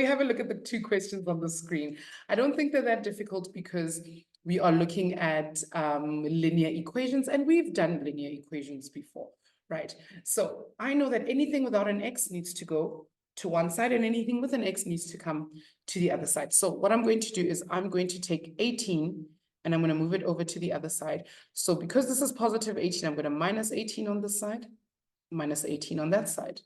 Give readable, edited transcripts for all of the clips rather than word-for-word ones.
we have a look at the two questions on the screen. I don't think they're that difficult because we are looking at linear equations, and we've done linear equations before, right? So I know that anything without an x needs to go to one side, and anything with an x needs to come to the other side. So what I'm going to do is I'm going to take 18 and I'm going to move it over to the other side. So because this is positive 18, I'm going to minus 18 on this side, minus 18 on that side.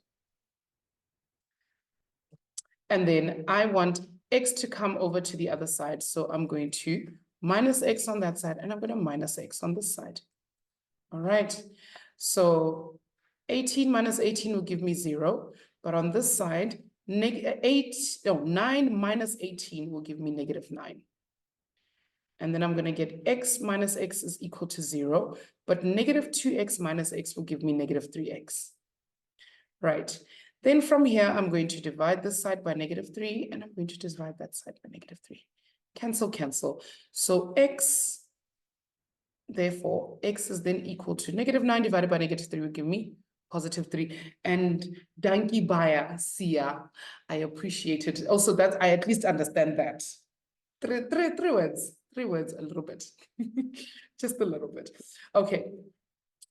And then I want x to come over to the other side. So I'm going to minus x on that side, and I'm going to minus x on this side. All right. So 18 minus 18 will give me 0. But on this side, 9 minus 18 will give me negative 9. And then I'm going to get x minus x is equal to 0. But negative 2x minus x will give me negative 3x. Right. Then from here, I'm going to divide this side by negative 3, and I'm going to divide that side by negative 3. Cancel, cancel. So x, therefore, x is then equal to negative 9 divided by negative 3 will give me positive 3. And dankie baya, Sia, I appreciate it. Also, that I at least understand that. Three words, a little bit. Just a little bit. Okay.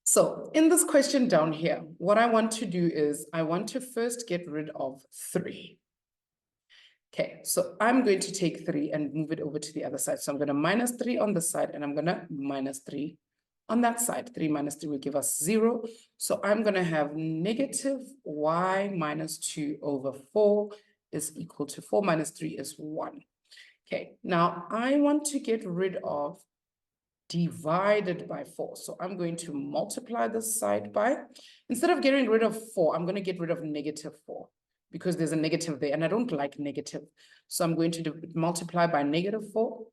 So in this question down here, what I want to do is I want to first get rid of 3. Okay, so I'm going to take 3 and move it over to the other side. So I'm going to minus 3 on this side, and I'm going to minus 3 on that side. 3 minus 3 will give us 0. So I'm going to have negative y minus 2 over 4 is equal to 4 minus 3 is 1. Okay, now I want to get rid of divided by 4. So I'm going to multiply this side by, instead of getting rid of 4, I'm going to get rid of negative 4 because there's a negative there and I don't like negative. So I'm going to multiply by negative 4,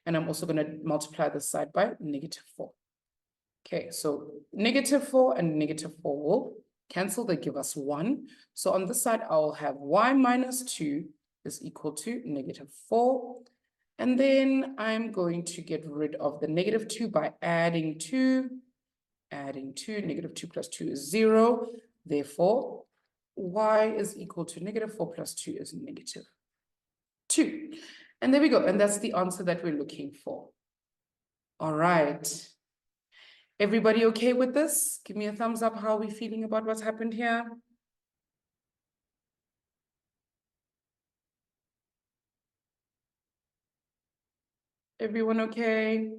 and I'm also going to multiply this side by negative 4. Okay, so negative 4 and negative 4 will cancel, they give us 1. So on this side, I'll have y minus 2 is equal to negative 4. And then I'm going to get rid of the negative 2 by adding 2. Adding 2, negative 2 plus 2 is 0. Therefore, y is equal to negative 4 plus 2 is negative 2. And there we go. And that's the answer that we're looking for. All right. Everybody okay with this? Give me a thumbs up. How are we feeling about what's happened here? Everyone okay?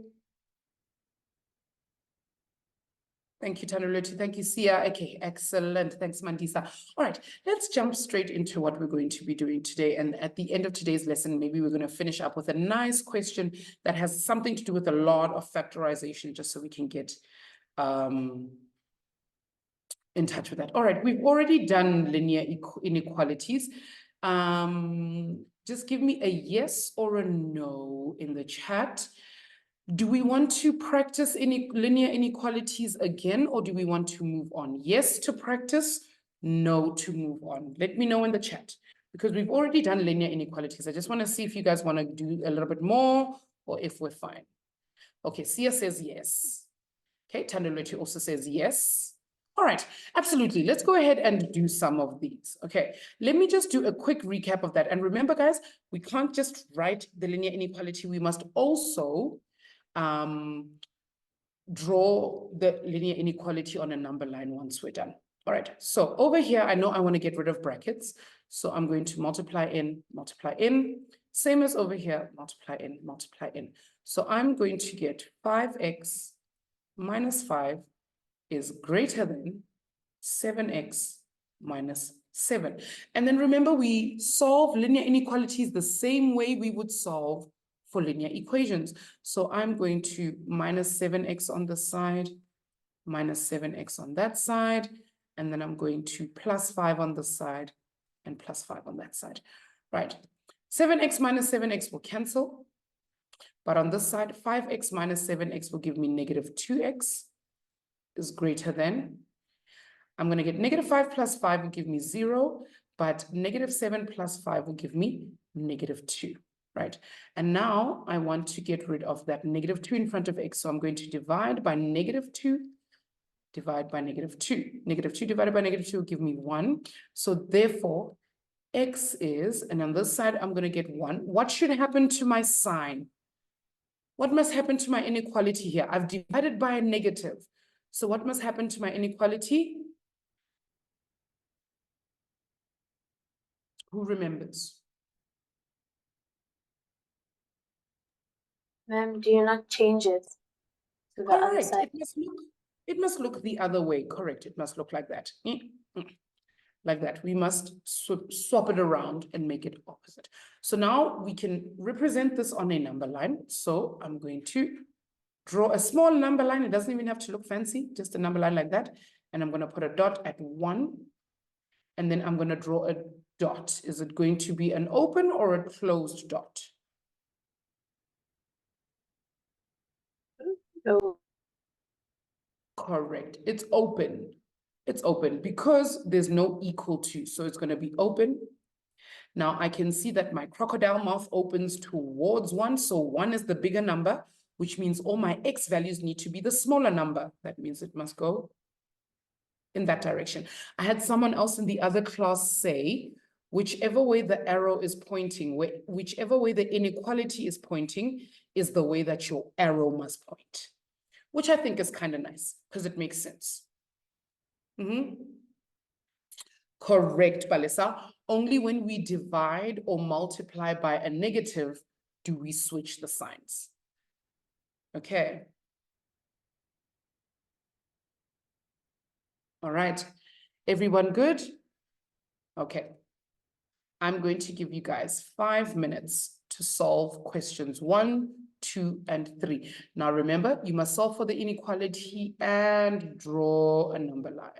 Thank you, Tanuloti. Thank you, Sia. Okay, excellent. Thanks, Mandisa. All right, let's jump straight into what we're going to be doing today. And at the end of today's lesson, maybe we're going to finish up with a nice question that has something to do with a lot of factorization, just so we can get in touch with that. All right, we've already done linear inequalities. Just give me a yes or a no in the chat. Do we want to practice linear inequalities again, or do we want to move on? Yes to practice, no to move on. Let me know in the chat, because we've already done linear inequalities. I just want to see if you guys want to do a little bit more or if we're fine. Okay, Sia says yes. Okay, Tandaloti also says yes. All right, absolutely. Let's go ahead and do some of these. Okay, let me just do a quick recap of that. And remember, guys, we can't just write the linear inequality. We must also draw the linear inequality on a number line once we're done. All right, so over here, I know I want to get rid of brackets. So I'm going to multiply in, same as over here, multiply in, multiply in. So I'm going to get 5x minus 5 is greater than 7x minus 7. And then remember, we solve linear inequalities the same way we would solve for linear equations. So I'm going to minus 7x on this side, minus 7x on that side, and then I'm going to plus 5 on this side and plus 5 on that side. Right. 7x minus 7x will cancel. But on this side, 5x minus 7x will give me negative 2x is greater than. I'm going to get negative 5 plus 5 will give me 0, but negative 7 plus 5 will give me negative 2. Right? And now I want to get rid of that negative 2 in front of x. So I'm going to divide by negative 2, divide by negative 2. Negative 2 divided by negative 2 will give me 1. So therefore, x is, and on this side, I'm going to get 1. What should happen to my sign? What must happen to my inequality here? I've divided by a negative. So what must happen to my inequality? Who remembers? Ma'am, do you not change it to the other Correct. side? It must look the other way. Correct. It must look like that. Like that. We must swap it around and make it opposite. So now we can represent this on a number line. So I'm going to draw a small number line. It doesn't even have to look fancy, just a number line like that. And I'm going to put a dot at 1. And then I'm going to draw a dot. Is it going to be an open or a closed dot? No. Correct. It's open. It's open because there's no equal to. So it's going to be open. Now I can see that my crocodile mouth opens towards 1. So 1 is the bigger number, which means all my x values need to be the smaller number. That means it must go in that direction. I had someone else in the other class say, whichever way the arrow is pointing, whichever way the inequality is pointing is the way that your arrow must point, which I think is kind of nice because it makes sense. Correct, Balisa. Only when we divide or multiply by a negative do we switch the signs. Okay. All right. Everyone good? Okay. I'm going to give you guys 5 minutes to solve questions 1, 2, and 3. Now remember, you must solve for the inequality and draw a number line.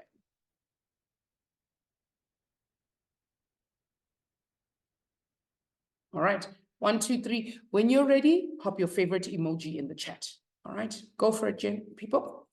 All right, 1, 2, 3. When you're ready, pop your favorite emoji in the chat. All right, go for it, Jen, people.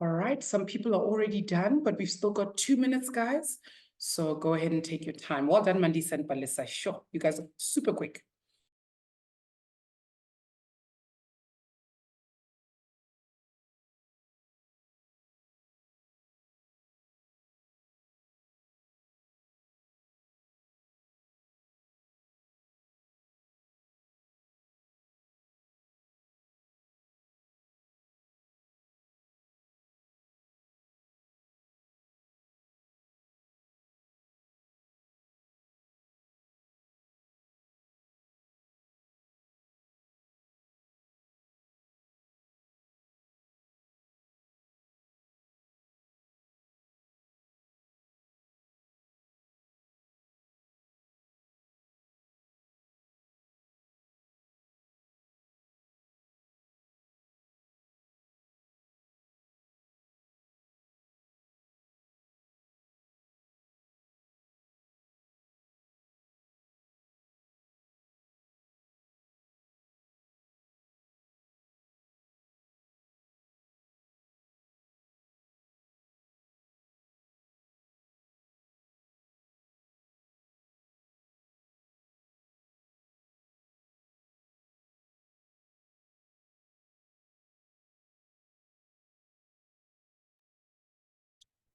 All right, some people are already done, but we've still got 2 minutes, guys. So go ahead and take your time. Well done, Mandisa and Balisa. Sure, you guys are super quick.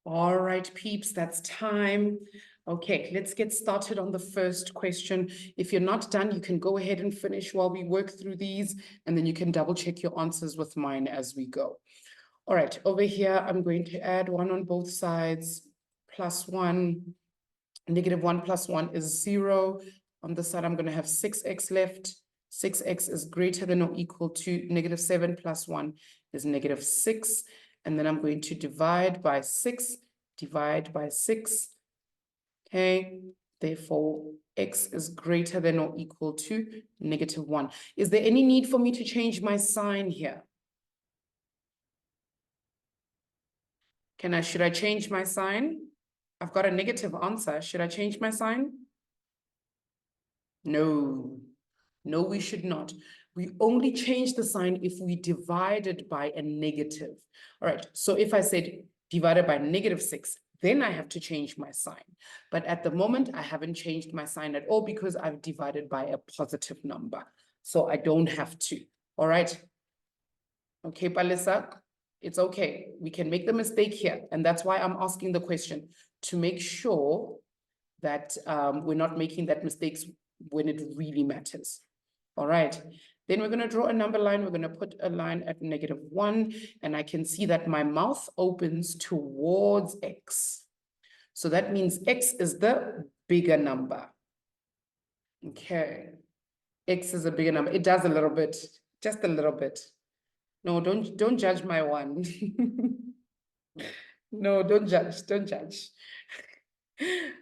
All right, peeps, that's time. Okay, let's get started on the first question. If you're not done, you can go ahead and finish while we work through these, and then you can double check your answers with mine as we go. All right, over here, I'm going to add 1 on both sides, plus 1. -1 plus 1 is 0. On this side, I'm going to have 6x left. 6x is greater than or equal to -7 plus 1 is -6. And then I'm going to divide by 6, divide by 6. Okay, therefore, x is greater than or equal to -1. Is there any need for me to change my sign here? Should I change my sign? I've got a negative answer. Should I change my sign? No, no, we should not. We only change the sign if we divide it by a negative. All right, so if I said divided by -6, then I have to change my sign. But at the moment, I haven't changed my sign at all because I've divided by a positive number. So I don't have to. All right. Okay, Palisa, it's okay. We can make the mistake here. And that's why I'm asking the question, to make sure that we're not making that mistakes when it really matters. All right, then we're going to draw a number line. We're going to put a line at -1, and I can see that my mouth opens towards x. So that means x is the bigger number. Okay, x is a bigger number. It does a little bit, just a little bit. No, don't judge my one. No, don't judge.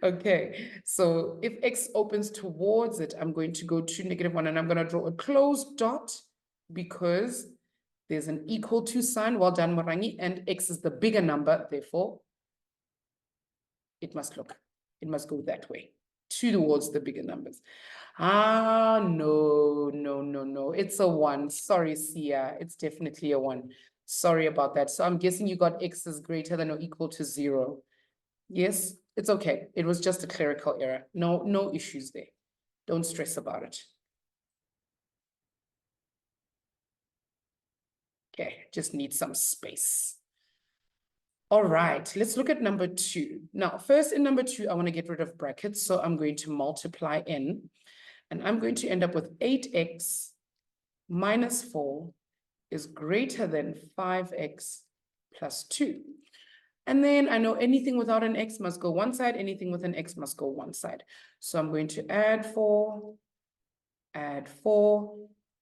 Okay, so if x opens towards it, I'm going to go to -1 and I'm going to draw a closed dot because there's an equal to sign. Well done, Morangi, and x is the bigger number, therefore it must go that way, towards the bigger numbers. No, it's a 1. Sorry, Sia, it's definitely a 1. Sorry about that. So I'm guessing you got x is greater than or equal to 0. Yes, it's okay. It was just a clerical error. No issues there. Don't stress about it. Okay, just need some space. All right, let's look at number 2. Now, first in number 2, I want to get rid of brackets. So I'm going to multiply n, and I'm going to end up with 8x minus 4 is greater than 5x plus 2. And then I know anything without an x must go one side, anything with an x must go one side. So I'm going to add 4,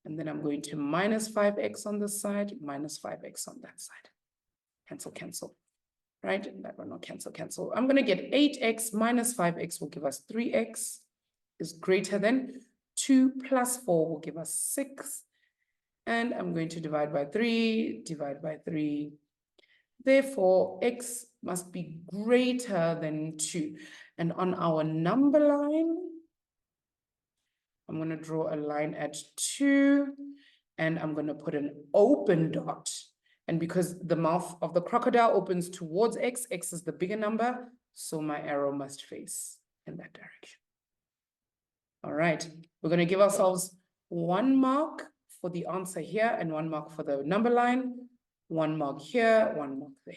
and then I'm going to minus 5x on this side, minus 5x on that side. Cancel, right? That one will cancel. I'm going to get 8x minus 5x will give us 3x is greater than 2 plus 4 will give us 6. And I'm going to divide by 3. Therefore, x must be greater than 2. And on our number line, I'm going to draw a line at 2, and I'm going to put an open dot. And because the mouth of the crocodile opens towards X, X is the bigger number, so my arrow must face in that direction. All right, we're going to give ourselves 1 mark for the answer here and 1 mark for the number line, 1 mark here, 1 mark there.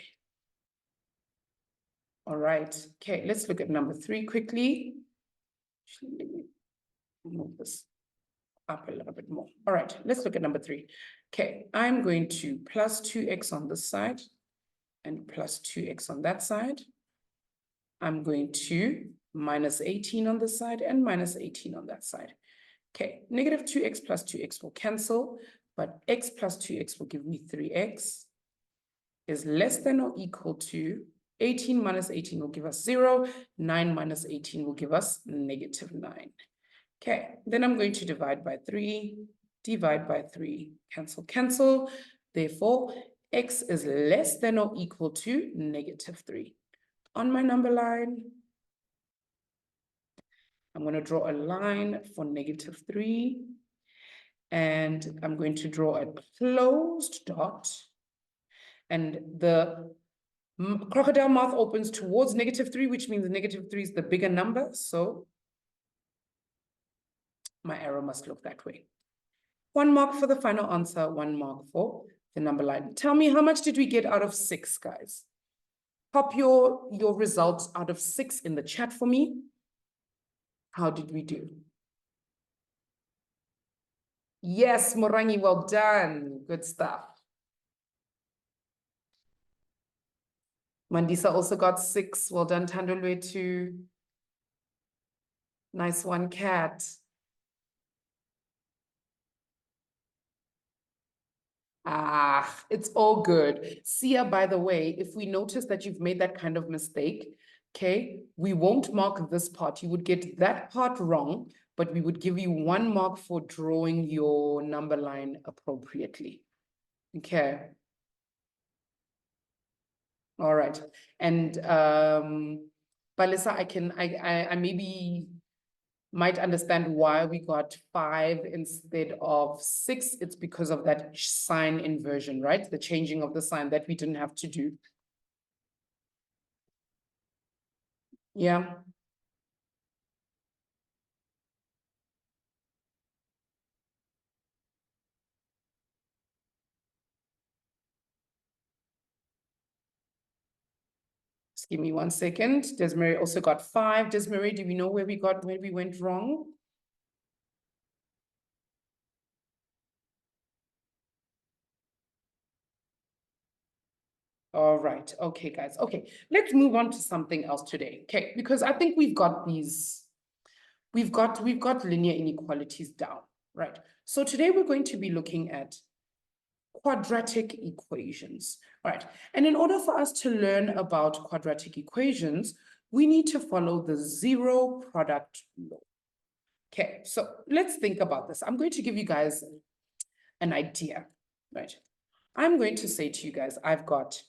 All right, okay, let's look at number 3 quickly. Move this up a little bit more. All right, let's look at number 3. Okay, I'm going to plus 2x on this side and plus 2x on that side. I'm going to minus 18 on this side and minus 18 on that side. Okay, negative 2x plus 2x will cancel, but x plus 2x will give me 3x is less than or equal to 18 minus 18 will give us 0, 9 minus 18 will give us negative 9. Okay, then I'm going to divide by 3, cancel, cancel. Therefore, x is less than or equal to negative 3. On my number line, I'm going to draw a line for negative 3. And I'm going to draw a closed dot. And the crocodile mouth opens towards negative 3, which means negative 3 is the bigger number. So my arrow must look that way. 1 mark for the final answer, 1 mark for the number line. Tell me, how much did we get out of 6, guys? Pop your results out of 6 in the chat for me. How did we do? Yes, Morangi, well done. Good stuff. Mandisa also got 6. Well done, Tandolwe too. Nice one, Kat. Ah, it's all good. Sia, by the way, if we notice that you've made that kind of mistake, okay, we won't mark this part. You would get that part wrong, but we would give you 1 mark for drawing your number line appropriately. Okay. All right. And Balisa, I maybe might understand why we got 5 instead of 6. It's because of that sign inversion, right? The changing of the sign that we didn't have to do. Yeah. Just give me 1 second. Desmarie also got 5. Desmarie, do we know where we went wrong? All right. Okay, guys. Okay, let's move on to something else today. Okay, because I think we've got linear inequalities down, right? So today we're going to be looking at quadratic equations, right? And in order for us to learn about quadratic equations, we need to follow the zero product law. Okay, so let's think about this. I'm going to give you guys an idea, right? I'm going to say to you guys, I've got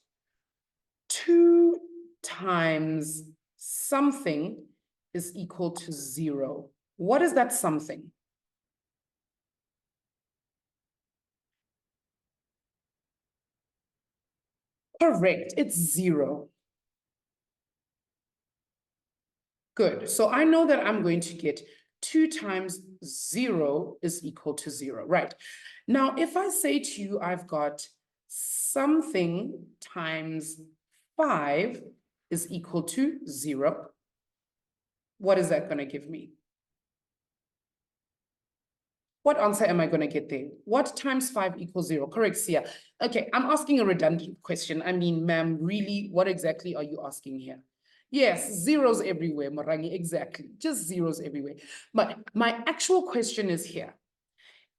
2 times something is equal to 0. What is that something? Correct, it's 0. Good, so I know that I'm going to get 2 times 0 is equal to 0, right? Now, if I say to you, I've got something times 5 is equal to 0, what is that going to give me? What answer am I going to get there? What times 5 equals 0? Correct, Sia. Okay, I'm asking a redundant question. I mean, ma'am, really, what exactly are you asking here? Yes, zeros everywhere, Marangi, exactly. Just zeros everywhere. But my actual question is here.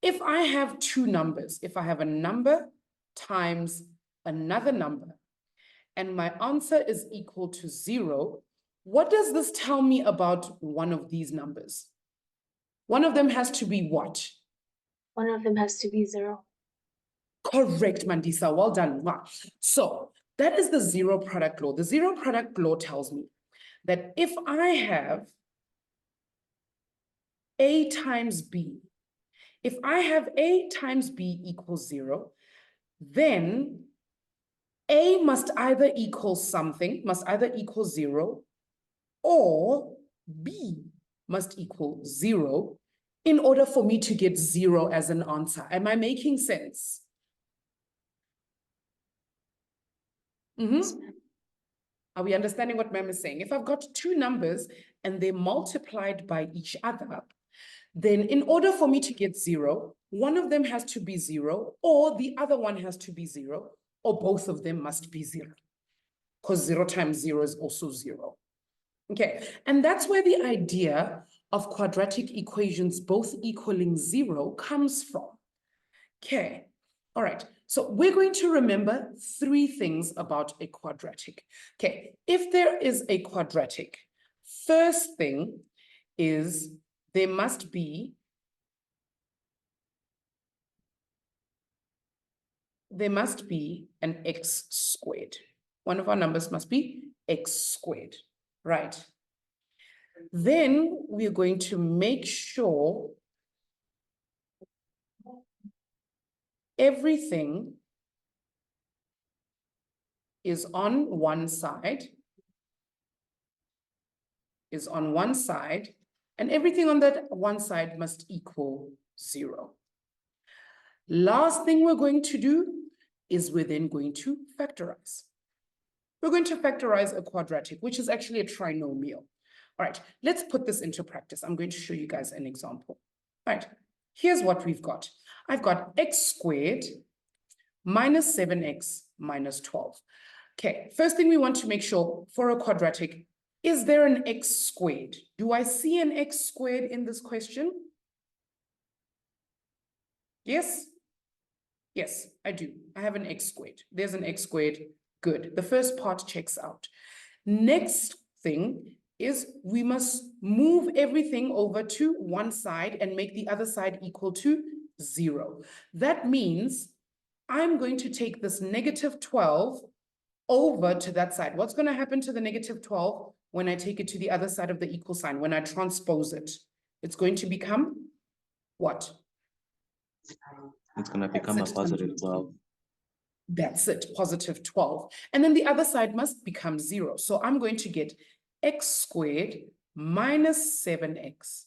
If I have 2 numbers, if I have a number times another number, and my answer is equal to 0, what does this tell me about one of these numbers? One of them has to be what? One of them has to be 0. Correct, Mandisa. Well done. Wow. So that is the zero product law. The zero product law tells me that if I have A times B, if I have A times B equals 0, then A must either equal something, must either equal 0, or B must equal 0 in order for me to get 0 as an answer. Am I making sense? Are we understanding what ma'am is saying? If I've got two numbers and they're multiplied by each other, then in order for me to get 0, one of them has to be 0, or the other one has to be 0, or both of them must be 0. Because 0 times 0 is also 0. Okay, and that's where the idea of quadratic equations both equaling 0 comes from. Okay, all right. So we're going to remember 3 things about a quadratic. Okay, if there is a quadratic, first thing is there must be an x squared. One of our numbers must be x squared, right? Then we're going to make sure everything is on one side, and everything on that one side must equal 0. Last thing we're going to do is we're then going to factorize. We're going to factorize a quadratic, which is actually a trinomial. All right, let's put this into practice. I'm going to show you guys an example. All right, here's what we've got. I've got x squared minus 7x minus 12. Okay, first thing we want to make sure for a quadratic, is there an x squared? Do I see an x squared in this question? Yes? Yes, I do. I have an x squared. There's an x squared. Good. The first part checks out. Next thing is we must move everything over to one side and make the other side equal to 0. That means I'm going to take this negative 12 over to that side. What's going to happen to the negative 12 when I take it to the other side of the equal sign, when I transpose it? It's going to become what? It's going to become a positive 12. That's it, positive 12. And then the other side must become 0. So I'm going to get x squared minus 7x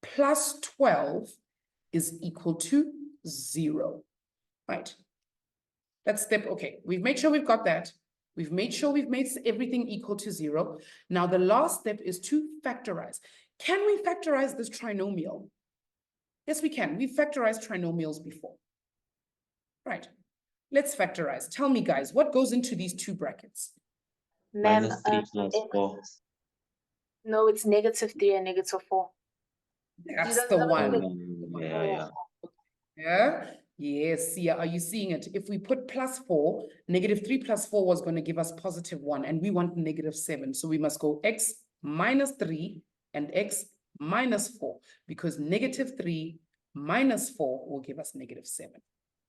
plus 12 is equal to 0. Right? That's step, okay. We've made sure we've got that. We've made sure we've made everything equal to 0. Now the last step is to factorize. Can we factorize this trinomial? Yes, we can. We've factorized trinomials before. Right. Let's factorize. Tell me, guys, what goes into these two brackets? Minus 3 plus 4. No, it's negative 3 and negative 4. That's the one. Yeah. Yeah. Yes. Yeah. Are you seeing it? If we put plus 4, negative 3 plus 4 was going to give us positive 1, and we want negative 7. So we must go x minus 3 and x minus 4, because negative 3 minus 4 will give us negative 7.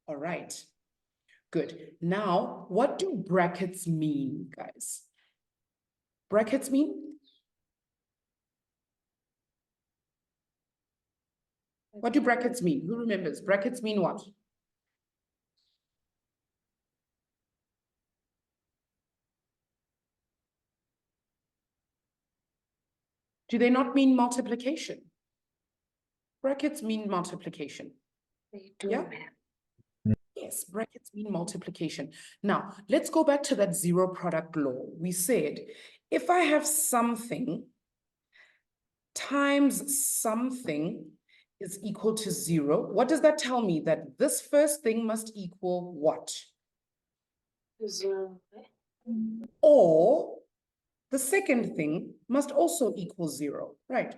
All right. Good. Now, what do brackets mean, guys? Brackets mean? What do brackets mean? Who remembers? Brackets mean what? Do they not mean multiplication? Brackets mean multiplication. They do, Yeah? ma'am. Yes, brackets mean multiplication. Now, let's go back to that zero product law. We said, if I have something times something is equal to 0, what does that tell me? That this first thing must equal what? 0. Or the second thing must also equal 0, right?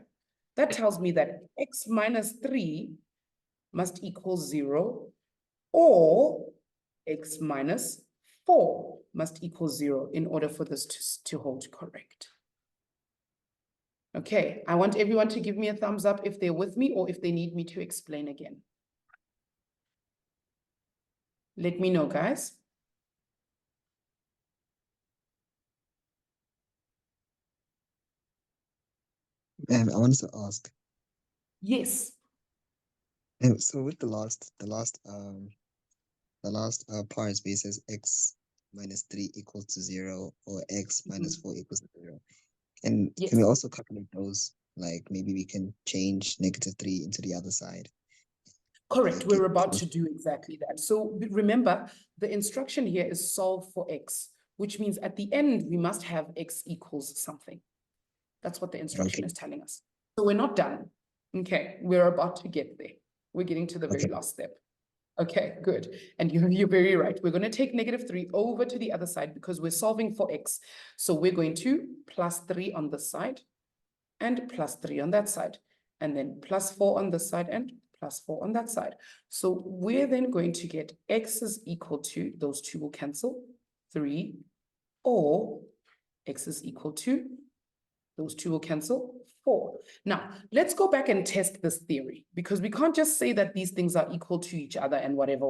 That tells me that x minus 3 must equal 0, or x minus 4 must equal 0 in order for this to hold correct. Okay, I want everyone to give me a thumbs up if they're with me or if they need me to explain again. Let me know, guys. I wanted to ask. Yes. So with the last part where it says x minus 3 equals to 0 or x minus 4 equals to 0. And Yes. can we also calculate those? Like maybe we can change -3 into the other side. Correct. Like We're it about was- to do exactly that. So remember, the instruction here is solve for x, which means at the end, we must have x equals something. That's what the instruction Okay. is telling us. So we're not done. Okay, we're about to get there. We're getting to the very Okay. last step. Okay, good. And you're very right. We're going to take -3 over to the other side because we're solving for x. So we're going to +3 on this side and +3 on that side. And then +4 on this side and +4 on that side. So we're then going to get x is equal to, those two will cancel, 3, or x is equal to, those two will cancel, 4. Now, let's go back and test this theory because we can't just say that these things are equal to each other and whatever.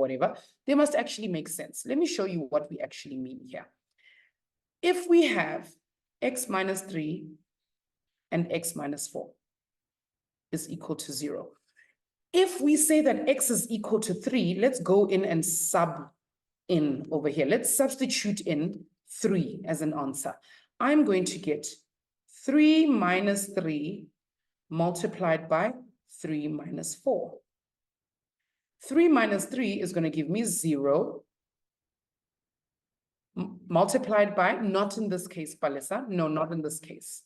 They must actually make sense. Let me show you what we actually mean here. If we have x minus 3 and x minus 4 is equal to 0. If we say that x is equal to 3, let's go in and sub in over here. Let's substitute in 3 as an answer. I'm going to get 3 minus 3 multiplied by 3 minus 4. 3 minus 3 is going to give me 0 multiplied by, not in this case, Palesa. No, not in this case.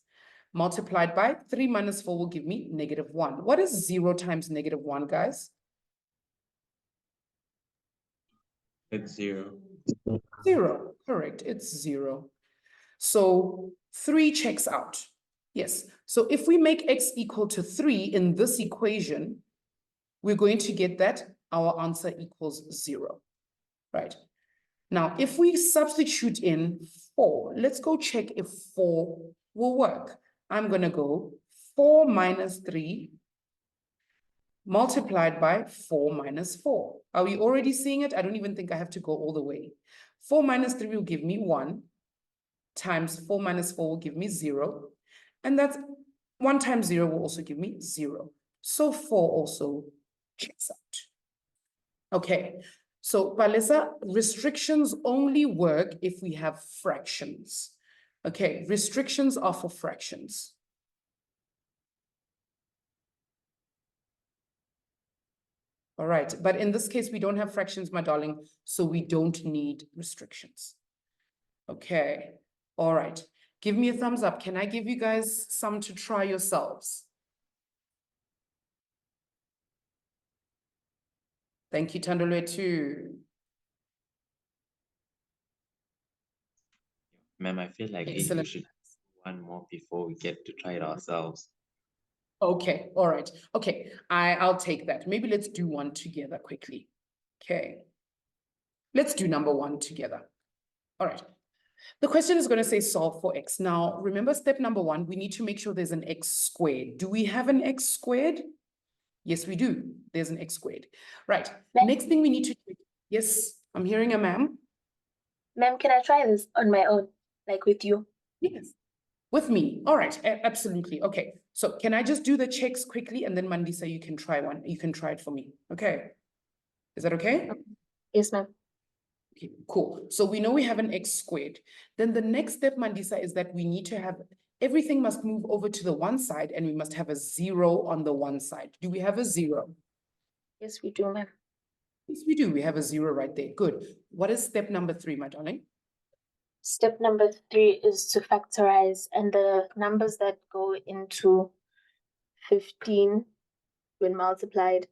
Multiplied by 3 minus 4 will give me -1. What is 0 times -1, guys? It's 0. 0, correct, it's 0. So 3 checks out. Yes, so if we make x equal to 3 in this equation, we're going to get that our answer equals 0, right? Now, if we substitute in 4, let's go check if 4 will work. I'm going to go 4 minus 3 multiplied by 4 minus 4. Are we already seeing it? I don't even think I have to go all the way. 4 minus 3 will give me 1 times 4 minus 4 will give me 0. And that's 1 times 0 will also give me 0. So 4 also checks out. Okay, so Palesa, restrictions only work if we have fractions. Okay, restrictions are for fractions. All right, but in this case, we don't have fractions, my darling, so we don't need restrictions. Okay, all right. Give me a thumbs up. Can I give you guys some to try yourselves? Thank you, Tandolwe, too. Ma'am, I feel like maybe we Excellent. should do one more before we get to try it ourselves. Okay, all right. Okay, I'll take that. Maybe let's do one together quickly. Okay. Let's do number 1 together. All right. The question is going to say solve for x. Now, remember step number 1, we need to make sure there's an x squared. Do we have an x squared? Yes, we do. There's an x squared. Right. Next thing we need to do. Yes, I'm hearing a ma'am. Ma'am, can I try this on my own, like with you? Yes. With me. All right. Absolutely. Okay. So can I just do the checks quickly and then Mandisa, you can try one. You can try it for me. Okay. Is that okay? Yes, ma'am. Okay, cool. So we know we have an x squared. Then the next step, Mandisa, is that we need to have, everything must move over to the one side and we must have a 0 on the one side. Do we have a 0? Yes, we do, ma'am. Yes, we do. We have a 0 right there. Good. What is step number 3, my darling? Step number 3 is to factorize, and the numbers that go into 15 when multiplied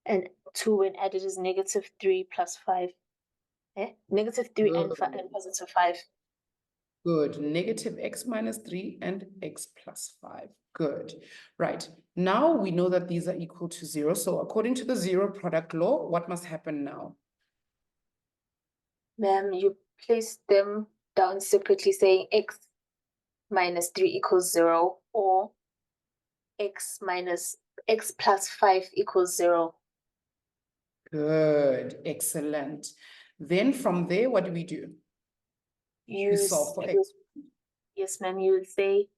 and 2 when added is -3 plus 5. -3 and +5. Good. Negative x minus 3 and x plus 5. Good. Right. Now we know that these are equal to 0. So according to the 0 product law, what must happen now? Ma'am, you place them down separately, saying x minus 3 equals 0, or x plus 5 equals 0. Good. Excellent. Then from there, what do we do? We solve for x. Yes, ma'am, you would say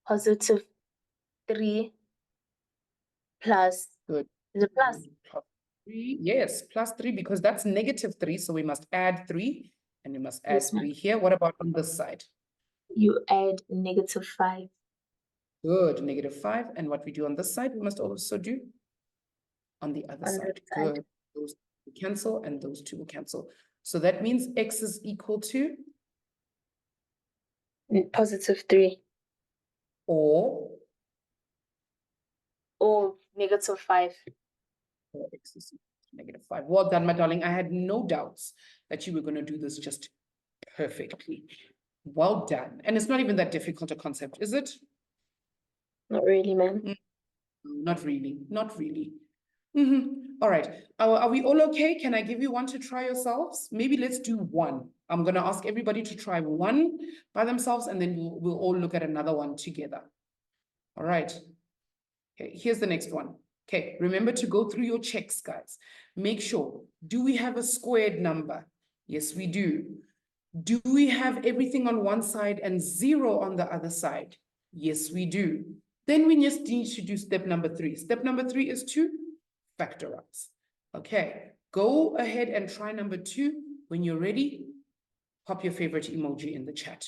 positive 3 plus. Good. Is it plus? Plus 3. Yes, plus 3 because that's -3. So we must add 3 And you must add Yes, ma'am. 3 here. What about on this side? You add -5. Good, -5. And what we do on this side, we must also do on the other On the side. side. Good. Those will cancel and those two will cancel. So that means x is equal to +3 or or -5. x is equal to -5. Well done, my darling. I had no doubts that you were going to do this just perfectly. Well done. And it's not even that difficult a concept, is it? Not really, ma'am. Not really, not really. All right. Are we all okay? Can I give you one to try yourselves? Maybe let's do one. I'm going to ask everybody to try one by themselves, and then we'll all look at another one together. All right. Okay, here's the next one. Okay, remember to go through your checks, guys. Make sure, do we have a squared number? Yes, we do. Do we have everything on one side and 0 on the other side? Yes, we do. Then we just need to do step number 3. Step number 3 is to factorize. Okay, go ahead and try number 2. When you're ready, pop your favorite emoji in the chat.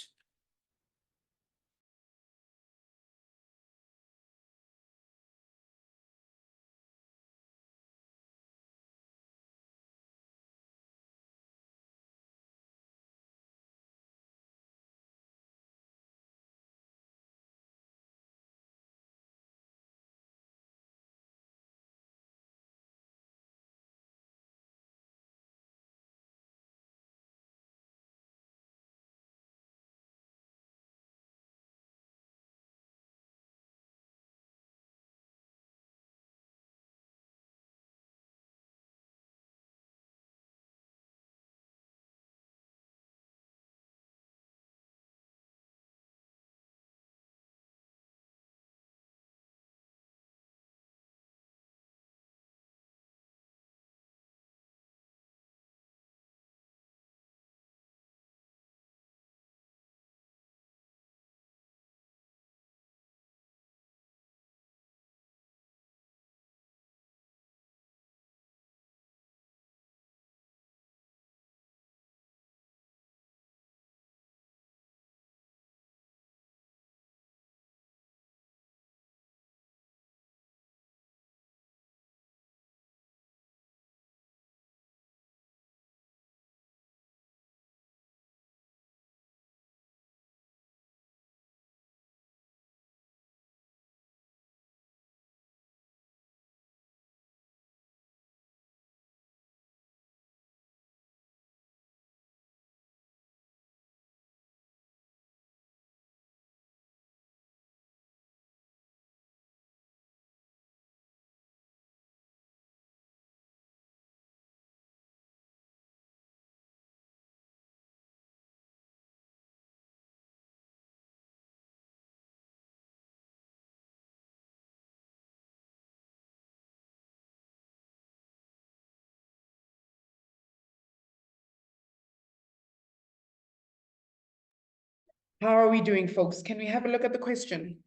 How are we doing, folks? Can we have a look at the question?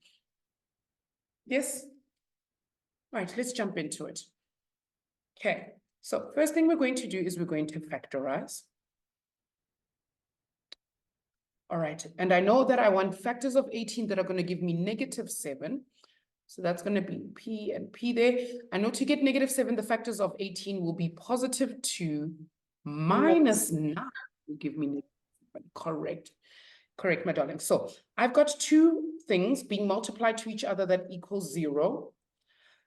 Yes? Right, let's jump into it. Okay, so first thing we're going to do is we're going to factorize. All right, and I know that I want factors of 18 that are going to give me -7. So that's going to be P and P there. I know to get -7, the factors of 18 will be +2 minus 9 will give me -7. Correct. Correct, my darling. So I've got two things being multiplied to each other that equals 0.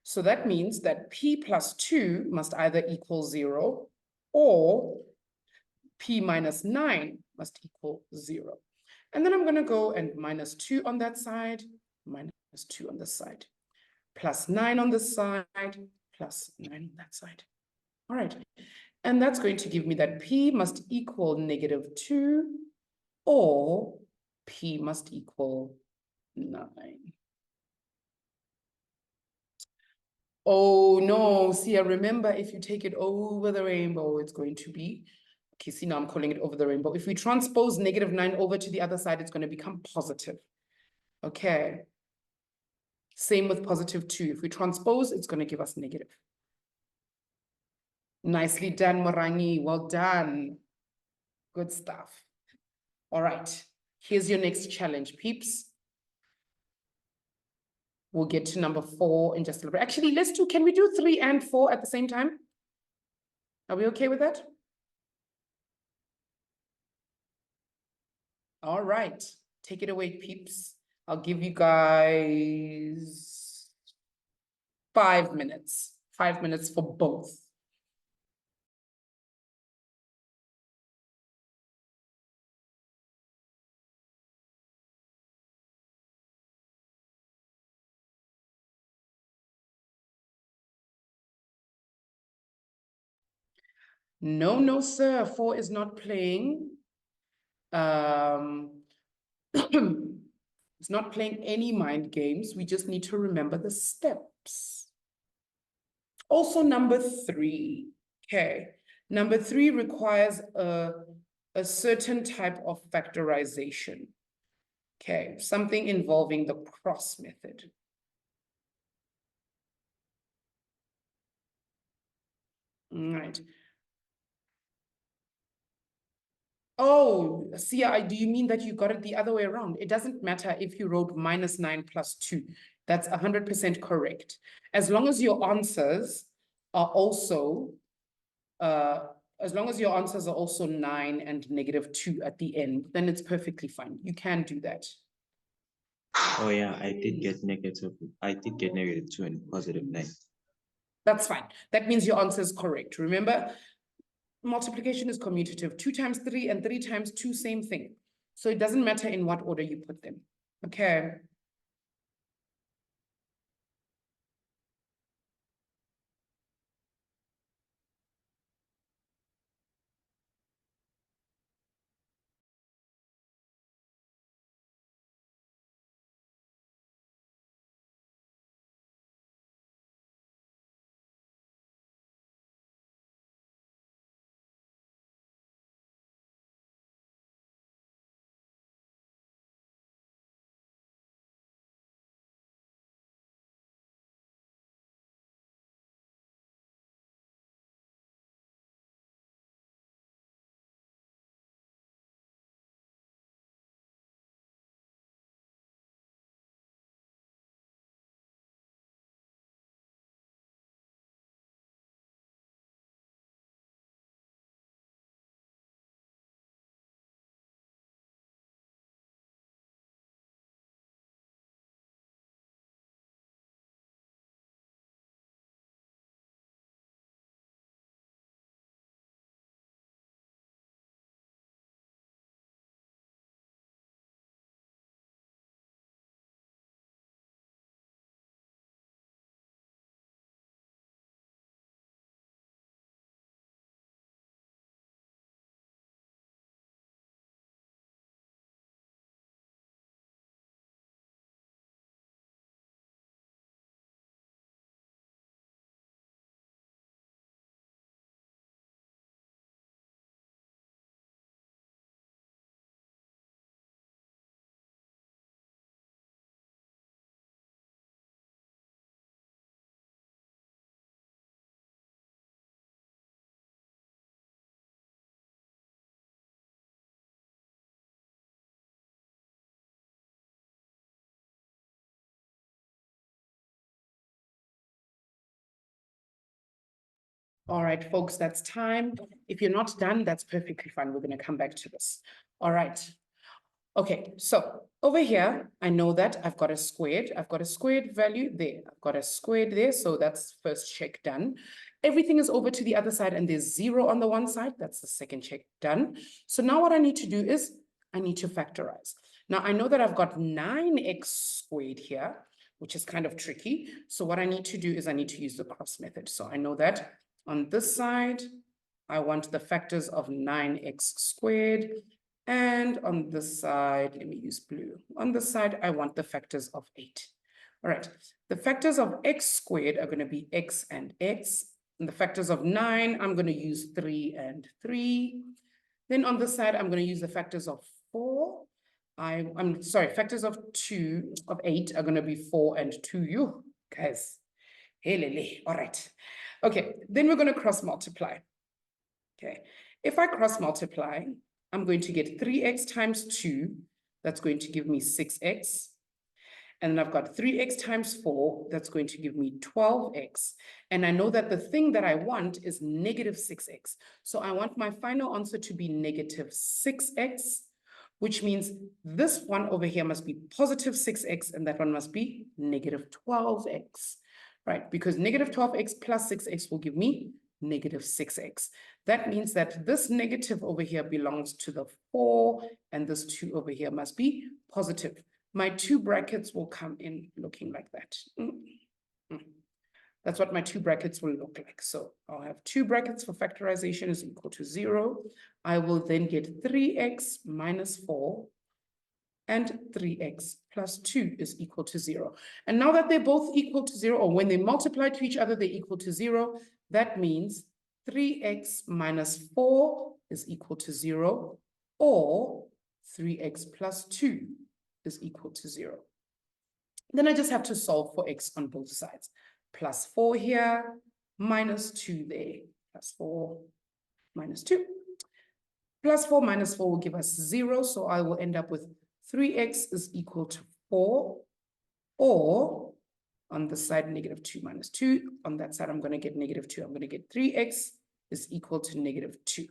So that means that P plus 2 must either equal 0 or P minus 9 must equal 0. And then I'm going to go and -2 on that side, -2 on this side, plus 9 on this side, plus 9 on that side. All right. And that's going to give me that P must equal -2 or P must equal 9. Oh no, see, I remember if you take it over the rainbow, it's going to be, okay, see, now I'm calling it over the rainbow. If we transpose -9 over to the other side, it's going to become positive. Okay. Same with +2. If we transpose, it's going to give us negative. Nicely done, Morangi. Well done. Good stuff. All right, here's your next challenge, peeps. We'll get to number 4 in just a little bit. Actually, can we do 3 and 4 at the same time? Are we okay with that? All right, take it away, peeps. I'll give you guys 5 minutes. 5 minutes for both. No, sir, 4 is not playing. It's not playing any mind games. We just need to remember the steps. Also, number 3. Okay. Number 3 requires a certain type of factorization. Okay, something involving the cross method. All right. Oh, Sia, do you mean that you got it the other way around? It doesn't matter if you wrote -9 + 2. That's 100% correct. As long as your answers are also, as long as your answers are also 9 and -2 at the end, then it's perfectly fine. You can do that. Oh yeah, I did get -2 and +9. That's fine. That means your answer is correct. Remember, multiplication is commutative. 2 times 3 and 3 times 2, same thing. So it doesn't matter in what order you put them. Okay. All right, folks, that's time. If you're not done, that's perfectly fine. We're going to come back to this. All right. Okay, so over here, I know that I've got a squared. I've got a squared value there. I've got a squared there. So that's first check done. Everything is over to the other side and there's 0 on the one side. That's the second check done. So now what I need to do is I need to factorize. Now I know that I've got 9x squared here, which is kind of tricky. So what I need to do is I need to use the cross method. So I know that on this side, I want the factors of 9x squared. And on this side, let me use blue. On this side, I want the factors of 8. All right, the factors of x squared are going to be x and x. And the factors of 9, I'm going to use 3 and 3. Then on this side, I'm going to use the factors of 4. I'm sorry, factors of 8 are going to be 4 and 2. You guys, hey, all right. Okay, then we're going to cross multiply. Okay, if I cross multiply, I'm going to get 3x times 2. That's going to give me 6x. And then I've got 3x times 4. That's going to give me 12x. And I know that the thing that I want is negative 6x. So I want my final answer to be negative 6x, which means this one over here must be positive 6x, and that one must be negative 12x, right? Because negative 12x plus 6x will give me negative 6x. That means that this negative over here belongs to the 4, and this 2 over here must be positive. My two brackets will come in looking like that. That's what my two brackets will look like. So I'll have two brackets for factorization is equal to 0. I will then get 3x minus 4 and 3x plus 2 is equal to 0. And now that they're both equal to 0, or when they multiply to each other, they're equal to 0. That means 3x minus 4 is equal to 0, or 3x plus 2 is equal to 0. Then I just have to solve for x on both sides. Plus 4 here, minus 2 there. Plus 4, minus 2. Plus 4 minus 4 will give us 0, so I will end up with 3x is equal to 4, or on the side, negative 2 minus 2. On that side, I'm going to get negative 2. I'm going to get 3x is equal to negative 2.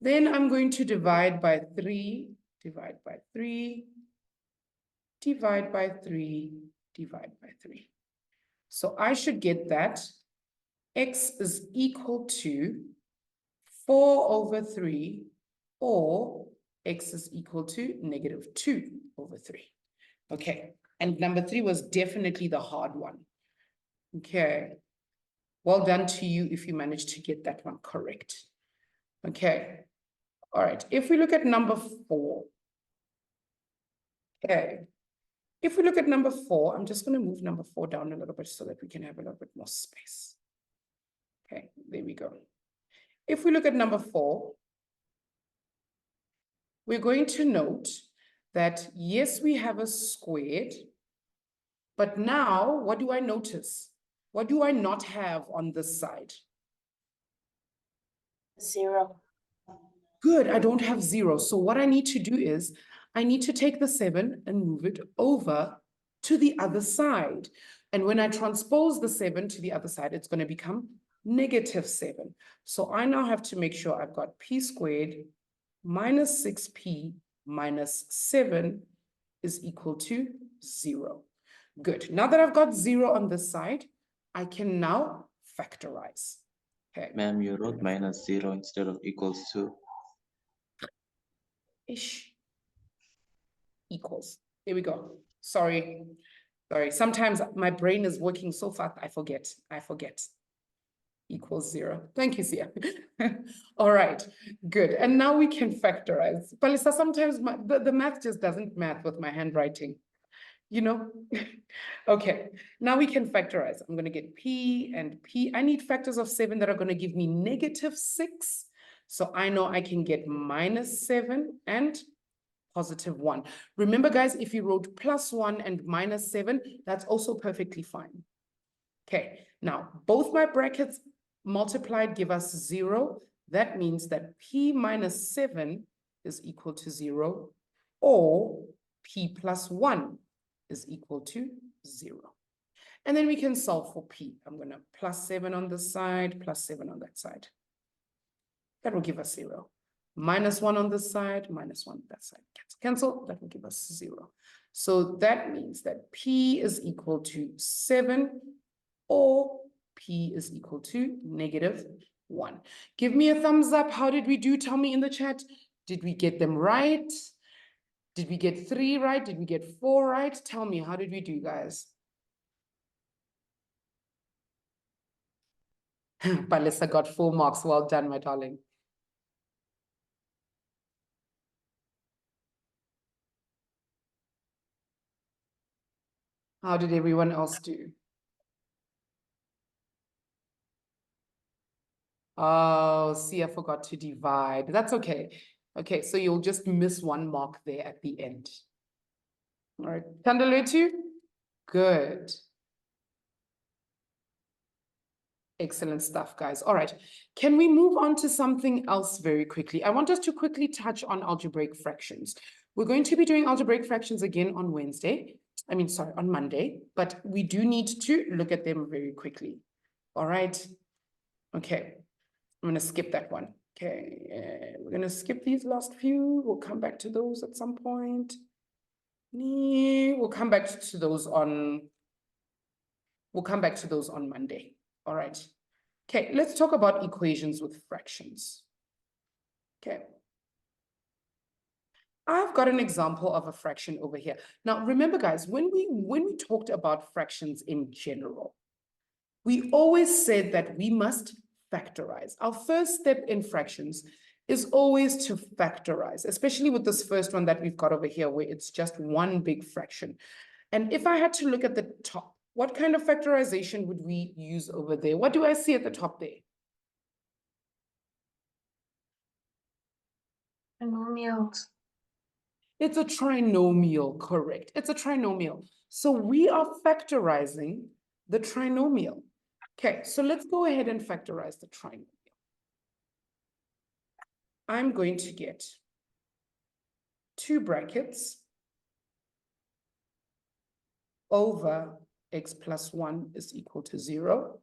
Then I'm going to divide by 3, divide by 3, divide by 3, divide by 3. So I should get that x is equal to 4 over 3, or x is equal to negative 2 over 3. Okay, and number 3 was definitely the hard one. Okay, well done to you if you managed to get that one correct. Okay, all right, if we look at number 4. Okay, if we look at number 4, I'm just going to move number 4 down a little bit so that we can have a little bit more space. Okay, there we go. If we look at number 4, we're going to note that, yes, we have a squared, but now what do I notice? What do I not have on this side? 0. Good, I don't have 0. So what I need to do is I need to take the 7 and move it over to the other side. And when I transpose the 7 to the other side, it's going to become negative 7. So I now have to make sure I've got p squared minus 6p minus 7 is equal to 0. Good. Now that I've got 0 on this side, I can now factorize. Okay. Ma'am, you wrote minus 0 instead of equals to. Ish. Equals. There we go. Sorry. Sometimes my brain is working so fast, I forget. Equals 0. Thank you, Sia. All right, good. And now we can factorize. Palisa, sometimes the math just doesn't math with my handwriting, you know? Okay, now we can factorize. I'm going to get p and p. I need factors of 7 that are going to give me negative 6. So I know I can get minus 7 and positive 1. Remember, guys, if you wrote plus 1 and minus 7, that's also perfectly fine. Okay, now both my brackets multiplied give us 0. That means that p minus 7 is equal to 0, or p plus 1 is equal to 0. And then we can solve for p. I'm going to plus 7 on this side, plus 7 on that side. That will give us 0. Minus 1 on this side, minus 1 on that side. Cancel, that will give us 0. So that means that p is equal to 7, or p is equal to negative 1. Give me a thumbs up. How did we do? Tell me in the chat. Did we get them right? Did we get 3 right? Did we get 4 right? Tell me, how did we do, guys? Palisa got 4 marks. Well done, my darling. How did everyone else do? Oh, see, I forgot to divide. That's okay. Okay, so you'll just miss 1 mark there at the end. All right, Tandaletu? Good. Excellent stuff, guys. All right. Can we move on to something else very quickly? I want us to quickly touch on algebraic fractions. We're going to be doing algebraic fractions again on Wednesday. On Monday, but we do need to look at them very quickly. All right. Okay. I'm going to skip that one. Okay. We're going to skip these last few. We'll come back to those at some point. We'll come back to those on Monday. All right. Okay, let's talk about equations with fractions. Okay. I've got an example of a fraction over here. Now, remember, guys, when we talked about fractions in general, we always said that we must factorize. Our first step in fractions is always to factorize, especially with this first one that we've got over here, where it's just one big fraction. And if I had to look at the top, what kind of factorization would we use over there? What do I see at the top there? Trinomials. It's a trinomial, correct. It's a trinomial. So we are factorizing the trinomial. Okay, so let's go ahead and factorize the trinomial. I'm going to get 2 brackets over x plus 1 is equal to 0.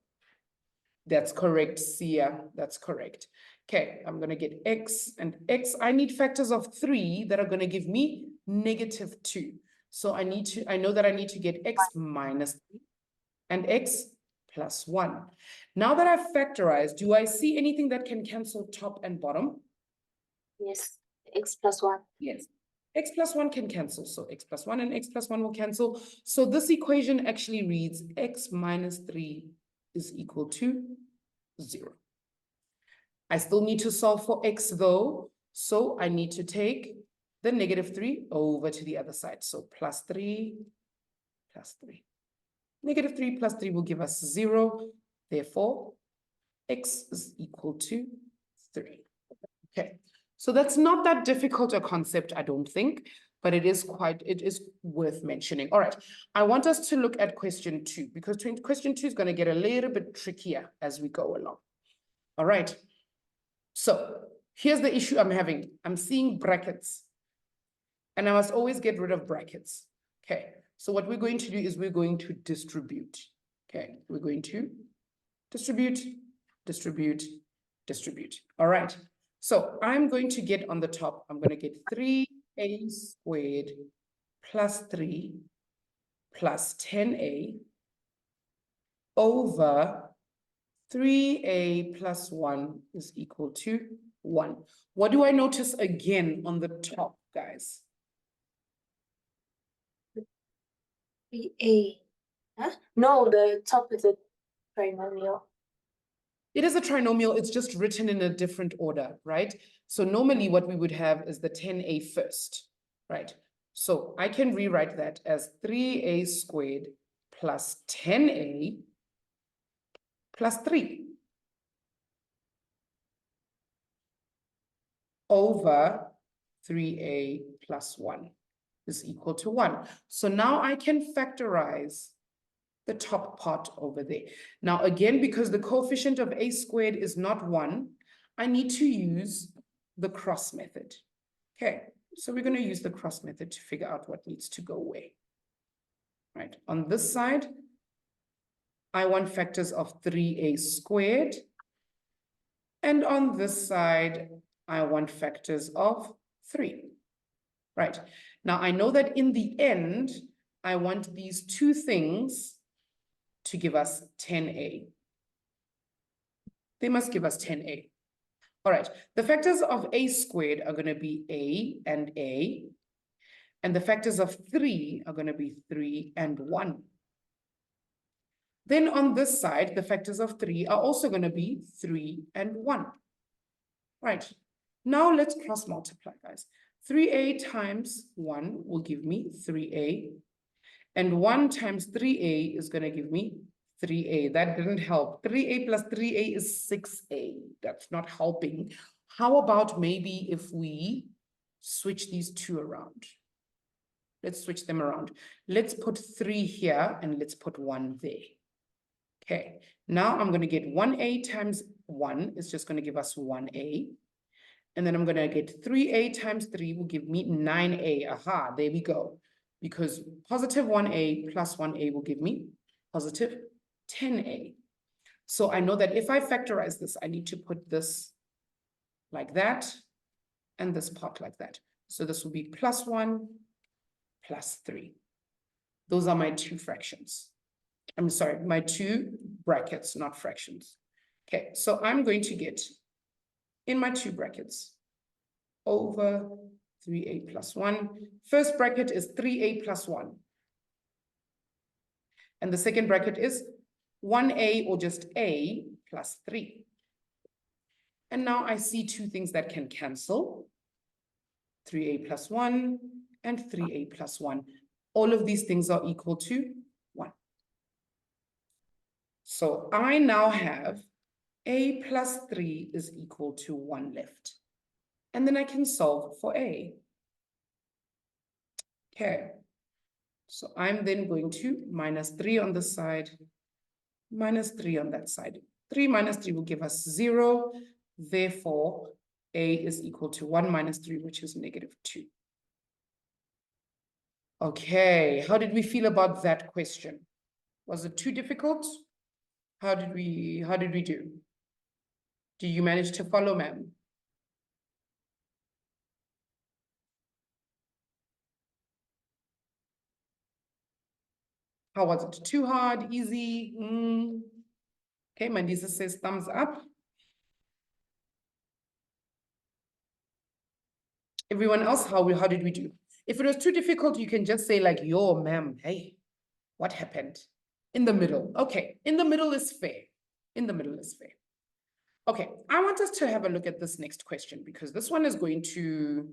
That's correct, Sia, that's correct. Okay, I'm going to get x and x. I need factors of 3 that are going to give me -2. So I know that I need to get x minus 3 and x plus 1. Now that I've factorized, do I see anything that can cancel top and bottom? Yes, x plus 1. Yes. X plus 1 can cancel. So x plus 1 and x plus 1 will cancel. So this equation actually reads x minus 3 is equal to 0. I still need to solve for x though. So I need to take the -3 over to the other side. So plus 3 plus 3. -3 plus 3 will give us 0. Therefore, x is equal to 3. Okay. So that's not that difficult a concept, I don't think, but it is worth mentioning. All right, I want us to look at question 2 because question 2 is going to get a little bit trickier as we go along. All right, so here's the issue I'm having. I'm seeing brackets and I must always get rid of brackets. Okay, so what we're going to do is we're going to distribute. Okay, we're going to distribute, distribute, distribute. All right. So I'm going to get on the top, I'm going to get 3a squared plus 3 plus 10a over 3a plus 1 is equal to 1. What do I notice again on the top, guys? 3a. Huh? No, the top is a trinomial. It is a trinomial, it's just written in a different order, right? So normally what we would have is the 10a first, right? So I can rewrite that as 3a squared plus 10a plus 3 over 3a plus 1 is equal to 1. So now I can factorize the top part over there. Now, again, because the coefficient of a squared is not 1, I need to use the cross method. Okay, so we're going to use the cross method to figure out what needs to go where. Right, on this side, I want factors of 3a squared. And on this side, I want factors of 3. Right, now I know that in the end, I want these two things to give us 10a. They must give us 10a. All right, the factors of a squared are going to be a, and the factors of 3 are going to be 3 and 1. Then on this side, the factors of 3 are also going to be 3 and 1. Right, now let's cross multiply, guys. 3a times 1 will give me 3a, and 1 times 3a is going to give me 3a. That didn't help. 3a plus 3a is 6a. That's not helping. How about maybe if we switch these two around? Let's switch them around. Let's put 3 here and let's put 1 there. Okay, now I'm going to get 1a times 1 is just going to give us 1a. And then I'm going to get 3a times 3 will give me 9a. Aha, there we go. Because positive 1a plus 1a will give me positive 10a. So I know that if I factorize this, I need to put this like that and this part like that. So this will be plus 1 plus 3. Those are my two fractions. I'm sorry, my two brackets, not fractions. Okay, so I'm going to get in my two brackets over 3a plus 1. First bracket is 3a plus 1. And the second bracket is 1a or just a plus 3. And now I see two things that can cancel. 3a plus 1 and 3a plus 1. All of these things are equal to 1. So I now have a plus 3 is equal to 1 left. And then I can solve for a. Okay. So I'm then going to minus 3 on this side, minus 3 on that side. 3 minus 3 will give us 0. Therefore, a is equal to 1 minus 3, which is negative 2. Okay, how did we feel about that question? Was it too difficult? How did we do? Do you manage to follow, ma'am? How was it? Too hard, easy? Okay, Mandisa says thumbs up. Everyone else, how did we do? If it was too difficult, you can just say like, yo, ma'am, hey, what happened? In the middle. Okay, in the middle is fair. In the middle is fair. Okay, I want us to have a look at this next question because this one is going to...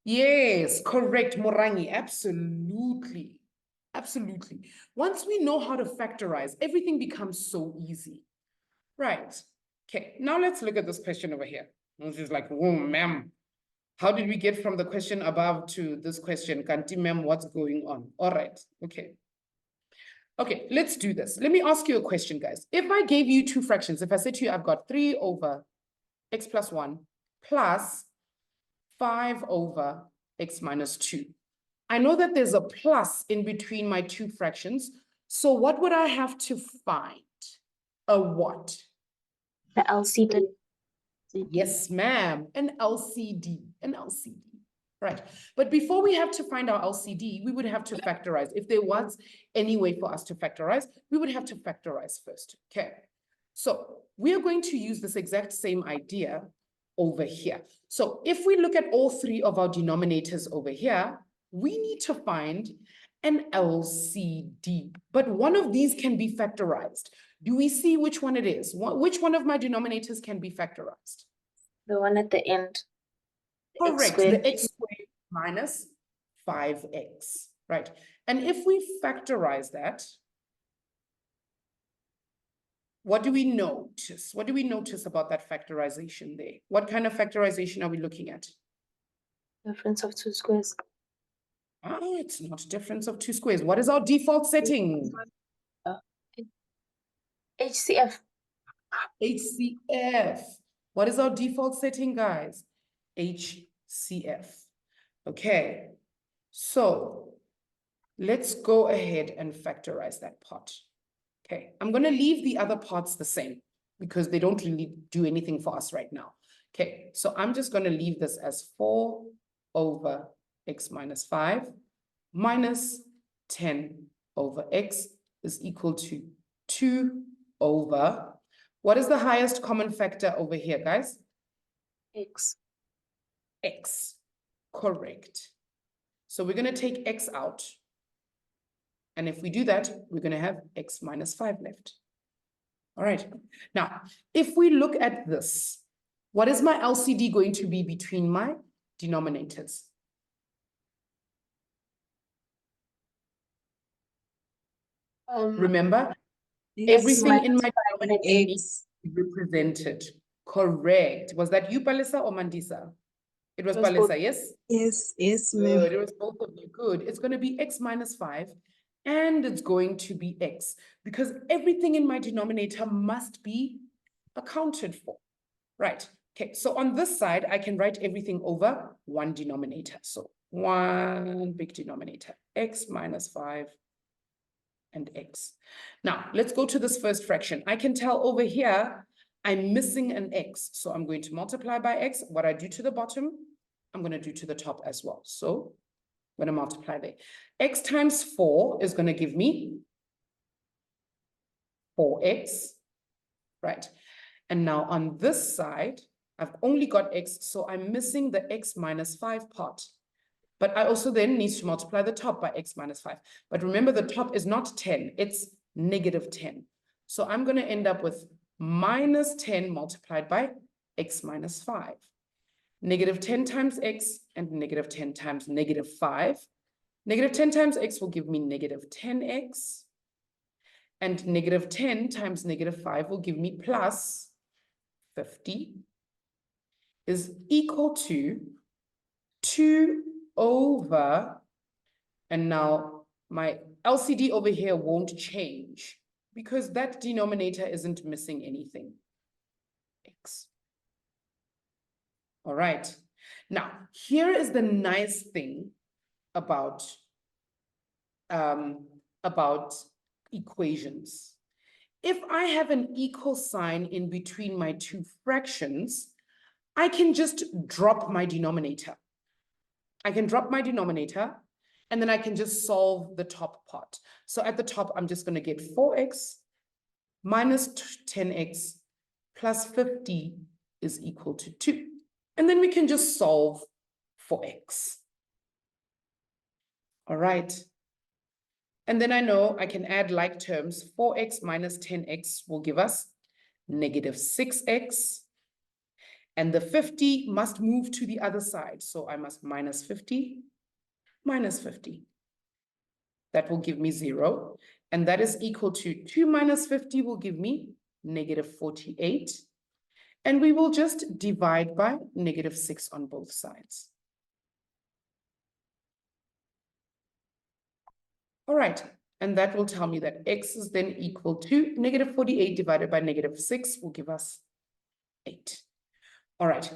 Yes, correct, Morangi, absolutely. Absolutely. Once we know how to factorize, everything becomes so easy. Right. Okay, now let's look at this question over here. This is like, whoa, ma'am. How did we get from the question above to this question? Kanti, ma'am, what's going on? All right, okay. Okay, let's do this. Let me ask you a question, guys. If I gave you two fractions, if I said to you, I've got 3 over x plus 1 plus 5 over x minus 2. I know that there's a plus in between my two fractions. So what would I have to find? A what? The LCD. Yes, ma'am, an LCD, right? But before we have to find our LCD, we would have to factorize. If there was any way for us to factorize, we would have to factorize first, okay? So we are going to use this exact same idea over here. So if we look at all three of our denominators over here, we need to find an LCD, but one of these can be factorized. Do we see which one it is? Which one of my denominators can be factorized? The one at the end. Correct, the x squared minus 5x, right? And if we factorize that, what do we notice? What do we notice about that factorization there? What kind of factorization are we looking at? Difference of two squares. Oh, it's not difference of two squares. What is our default setting? HCF. HCF. What is our default setting, guys? HCF. Okay, so let's go ahead and factorize that part. Okay, I'm going to leave the other parts the same because they don't really do anything for us right now. Okay, so I'm just going to leave this as 4 over x minus 5 minus 10 over x is equal to 2 over, what is the highest common factor over here, guys? X. X, correct. So we're going to take x out. And if we do that, we're going to have x minus 5 left. All right. Now, if we look at this, what is my LCD going to be between my denominators? Remember, everything in my denominator is represented. Correct. Was that you, Palisa, or Mandisa? It was Palisa, yes? Yes, Good. It was both of you. Good. It's going to be x minus 5 and it's going to be x, because everything in my denominator must be accounted for, right? Okay, so on this side, I can write everything over one denominator. So one big denominator, x minus 5 and x. Now, let's go to this first fraction. I can tell over here, I'm missing an x. So I'm going to multiply by x. What I do to the bottom, I'm going to do to the top as well. So I'm going to multiply there. X times 4 is going to give me 4x, right? And now on this side, I've only got x, so I'm missing the x minus 5 part. But I also then need to multiply the top by x minus 5. But remember, the top is not 10, it's negative 10. So I'm going to end up with minus 10 multiplied by x minus 5. Negative 10 times x and negative 10 times negative 5. Negative 10 times x will give me negative 10x. And negative 10 times negative 5 will give me plus 50 is equal to 2 over, and now my LCD over here won't change because that denominator isn't missing anything, x. All right. Now, here is the nice thing about equations. If I have an equal sign in between my two fractions, I can just drop my denominator. I can drop my denominator, and then I can just solve the top part. So at the top, I'm just going to get 4x minus 10x plus 50 is equal to 2. And then we can just solve for x. All right. And then I know I can add like terms. 4x minus 10x will give us negative 6x. And the 50 must move to the other side. So I must minus 50, minus 50. That will give me 0. And that is equal to 2 minus 50 will give me negative 48. And we will just divide by negative 6 on both sides. All right. And that will tell me that x is then equal to negative 48 divided by negative 6 will give us 8. All right.